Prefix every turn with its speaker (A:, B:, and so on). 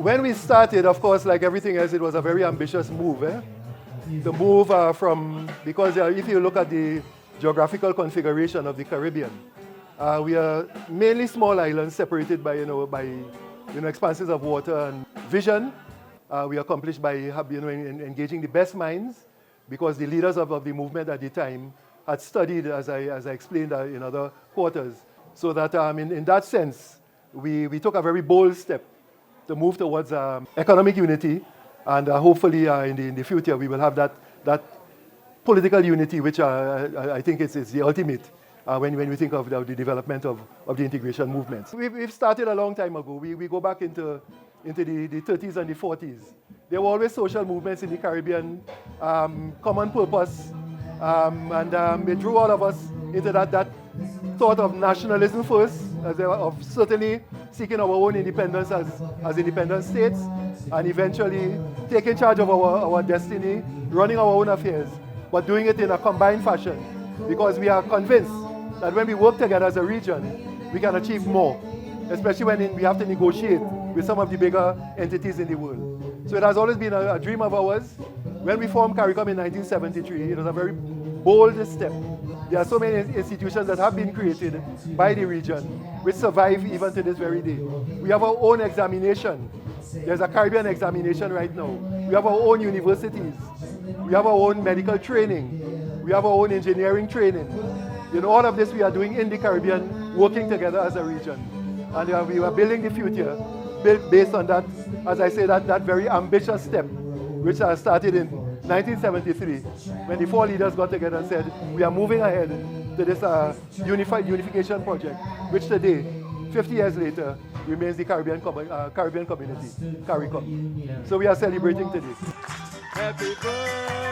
A: When we started, of course, like everything else, it was a very ambitious move. The move because if you look at the geographical configuration of the Caribbean, we are mainly small islands separated by expanses of water and vision. We accomplished by engaging the best minds, because the leaders of the movement at the time had studied, as I explained in other quarters. So that in that sense, we took a very bold step to move towards economic unity, and hopefully in the future we will have that political unity, which I think is the ultimate when we think of the development of the integration movements. We've started a long time ago. We go back into the 30s and the 40s. There were always social movements in the Caribbean, common purpose, and it drew all of us into that thought of nationalism first, of certainly seeking our own independence as independent states, and eventually taking charge of our destiny, running our own affairs, but doing it in a combined fashion, because we are convinced that when we work together as a region, we can achieve more, especially when we have to negotiate with some of the bigger entities in the world. So it has always been a dream of ours. When we formed CARICOM in 1973, it was a very bold step. There are so many institutions that have been created by the region, which survive even to this very day. We have our own examination. There's a Caribbean examination right now. We have our own universities. We have our own medical training. We have our own engineering training. All of this we are doing in the Caribbean, working together as a region. And we are building the future built based on that, as I say, that very ambitious step, which started in 1973, when the four leaders got together and said, we are moving ahead to this unification project, which today, 50 years later, remains the Caribbean Community, CARICOM. So we are celebrating today. Happy birthday.